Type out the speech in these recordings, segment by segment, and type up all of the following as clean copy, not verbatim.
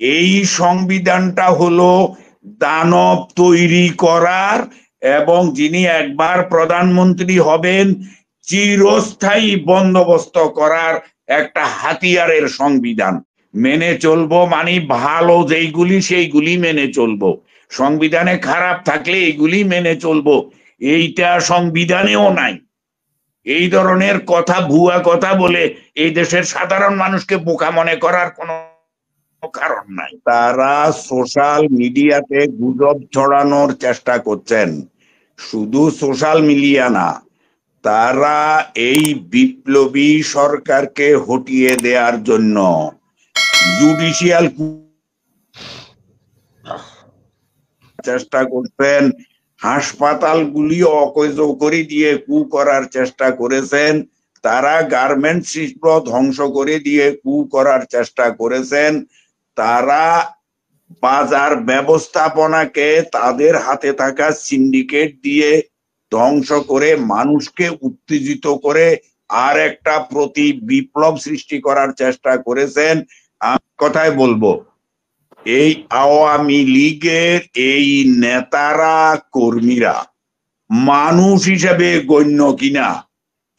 এই সংবিধানটা হলো দানব তৈরি করার এবং যিনি একবার প্রধানমন্ত্রী হবেন চিরস্থায়ী বন্দোবস্ত করার একটা হাতিয়ারের সংবিধান। মেনে চলবো মানে ভালো যেইগুলি সেইগুলি মেনে চলবো, সংবিধানে খারাপ থাকলে এইগুলি মেনে চলবো, এইটা সংবিধানেও নাই। এই ধরনের কথা, ভুয়া কথা বলে এই দেশের সাধারণ মানুষকে বোকা মনে করার কোনো কারণ নাই। তারা সোশ্যাল মিডিয়াতে গুজব ছড়ানোর চেষ্টা করছেন, শুধু সোশ্যাল মিডিয়া না, তারা এই বিপ্লবী সরকারকে হটিয়ে দেওয়ার জন্য জুডিশিয়াল চেষ্টা করছেন, হাসপাতালগুলি অকেজ করে দিয়ে কু করার চেষ্টা করেছেন, তারা গার্মেন্ট শিল্প ধ্বংস করে দিয়ে কু করার চেষ্টা করেছেন, তারা বাজার ব্যবস্থাপনাকে তাদের হাতে থাকা সিন্ডিকেট দিয়ে ধ্বংস করে মানুষকে উত্তেজিত করে আর একটা প্রতি বিপ্লব সৃষ্টি করার চেষ্টা করেছেন। আমি কথাই বলবো, এই আওয়ামী লীগের এই নেতারা কর্মীরা মানুষ হিসেবে গণ্য কিনা,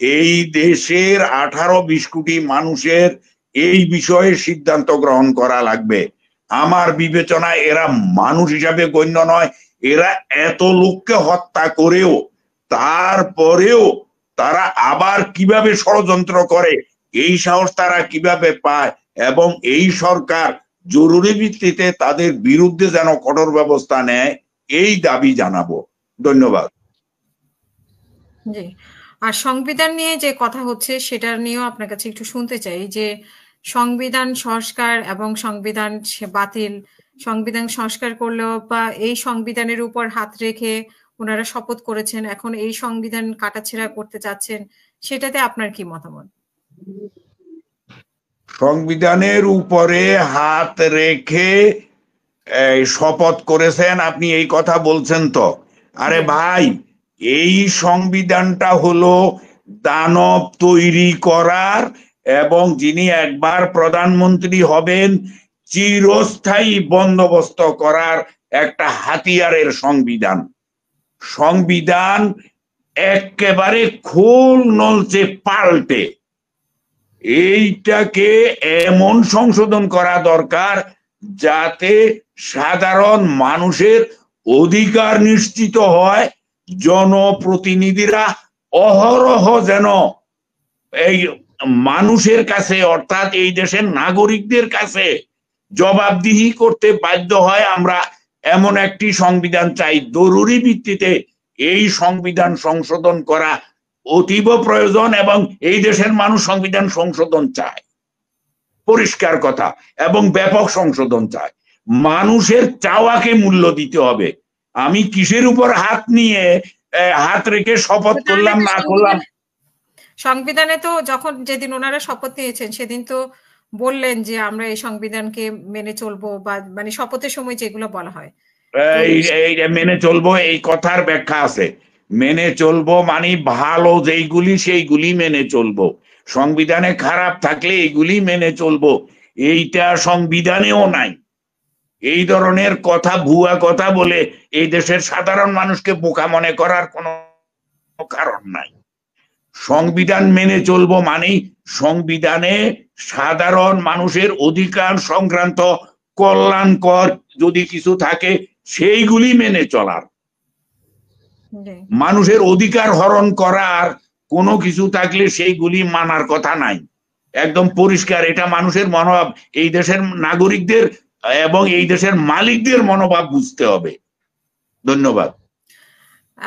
এই দেশের 18-20 কোটি মানুষের এই বিষয়ে সিদ্ধান্ত গ্রহণ করা লাগবে। আমার বিবেচনায় এরা মানুষ হিসাবে গণ্য নয়। এরা এত লোককে হত্যা করেও তারপরেও তারা আবার কিভাবে ষড়যন্ত্র করে, এই সাহস তারা কিভাবে পায়, এবং এই সরকার জরুরি ভিত্তিতে তাদের বিরুদ্ধে যেন কঠোর ব্যবস্থা নেয়, এই দাবি জানাবো। ধন্যবাদ। জি, আর সংবিধান নিয়ে যে কথা হচ্ছে সেটা নিয়েও আপনার কাছে একটু শুনতে চাই যে সংবিধান সংস্কার এবং সংবিধান বাতিল, সংবিধান সংস্কার করলেও বা এই সংবিধানের উপর হাত রেখে ওনারা শপথ করেছেন, এখন এই সংবিধান কাটাছেঁড়া করতে চাচ্ছেন, সেটাতে আপনার কি মতামত? সংবিধানের উপরে হাত রেখে শপথ করেছেন, আপনি এই কথা বলছেন তো? আরে ভাই, এই সংবিধানটা হলো দানব তৈরি করার এবং যিনি একবার প্রধানমন্ত্রী হবেন চিরস্থায়ী বন্দোবস্ত করার একটা হাতিয়ারের সংবিধান। সংবিধান একেবারে খোল নলচে পাল্টে এইটাকে এমন সংশোধন করা দরকার যাতে সাধারণ মানুষের অধিকার নিশ্চিত হয়, জনপ্রতিনিধিরা অহরহ যেন এই মানুষের কাছে অর্থাৎ এই দেশের নাগরিকদের কাছে জবাবদিহি করতে বাধ্য হয়। আমরা এমন একটি সংবিধান চাই। জরুরি ভিত্তিতে এই সংবিধান সংশোধন করা অতীব প্রয়োজন এবং এই দেশের মানুষ সংবিধান সংশোধন চায়, পরিষ্কার কথা, এবং ব্যাপক সংশোধন চায়। মানুষের চাওয়াকে মূল্য দিতে হবে। আমি কিসের উপর হাত নিয়ে হাত রেখে শপথ করলাম না করলাম, সংবিধানে তো যখন যেদিন ওনারা শপথ নিয়েছেন সেদিন তো বললেন যে আমরা এই সংবিধানকে মেনে চলবো, বা মানে শপথের সময় যেগুলো বলা হয় মেনে চলবো, এই কথার ব্যাখ্যা আছে। মেনে চলবো মানে ভালো যেইগুলি সেইগুলি মেনে চলবো, সংবিধানে খারাপ থাকলে এইগুলি মেনে চলবো, এইটা সংবিধানেও নাই। এই ধরনের কথা, ভুয়া কথা বলে এই দেশের সাধারণ মানুষকে বোকা মনে করার কোনো কারণ নাই। সংবিধান মেনে চলবো মানে সংবিধানে সাধারণ মানুষের অধিকার সংক্রান্ত কল্যাণকর যদি কিছু থাকে সেইগুলি মেনে চলার, মানুষের অধিকার হরণ করার কোনো কিছু থাকলে সেইগুলি মানার কথা নাই। একদম পরিষ্কার, এটা মানুষের মনোভাব, এই দেশের নাগরিকদের এবং এই দেশের মালিকদের মনোভাব বুঝতে হবে। ধন্যবাদ।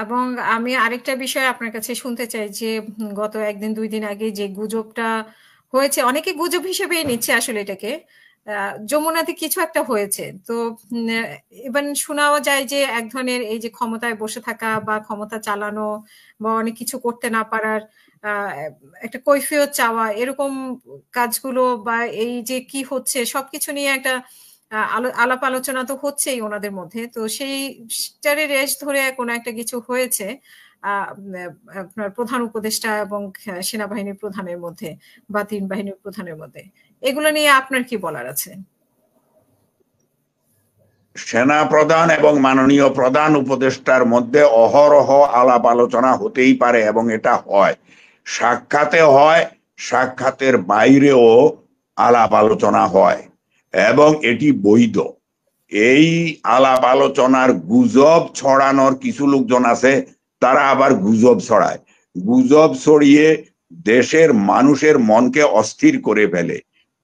এবং আমি আরেকটা বিষয় আপনার কাছে শুনতে চাই যে গত 1-2 দিন আগে যে গুজবটা হয়েছে, অনেকে গুজব হিসেবে নিচ্ছে আসলে এটাকে, যমুনাতে কিছু একটা হয়েছে, তো এবার শোনাও যায় যে এক ধরনের এই যে ক্ষমতায় বসে থাকা বা ক্ষমতা চালানো বা অনেক কিছু করতে না পারার একটা কৈফিয়ত চাওয়া, এরকম কাজগুলো বা এই যে কি হচ্ছে সবকিছু নিয়ে একটা আলাপ আলোচনা তো হচ্ছেই ওনাদের মধ্যে। তো সেইটারে রেশ ধরে কোনো একটা কিছু হয়েছে আপনার প্রধান উপদেষ্টা এবং সেনাবাহিনীর প্রধানের মধ্যে বা 3 বাহিনীর প্রধানের মধ্যে। এগুলো নিয়ে আপনার কি বলার আছে? সেনা প্রধান এবং মাননীয় প্রধান উপদেষ্টার মধ্যে অহরহ আলাপ আলোচনা হতেই পারে, এবং এটা হয়, সাক্ষাতে হয়, সাক্ষাতের বাইরেও আলাপ আলোচনা হয়, এবং এটি বৈধ। এই আলাপ আলোচনার গুজব ছড়ানোর কিছু লোকজন আছে, তারা আবার গুজব ছড়ায়, গুজব ছড়িয়ে দেশের মানুষের মনকে অস্থির করে ফেলে।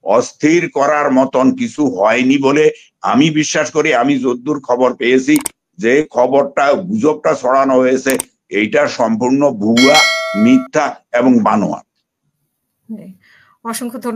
অস্থির করার মতন কিছু হয়নি বলে আমি বিশ্বাস করি। আমি যদ্দূর খবর পেয়েছি, যে খবরটা গুজবটা ছড়ানো হয়েছে, এইটা সম্পূর্ণ ভুয়া, মিথ্যা এবং বানোয়াট। অসংখ্য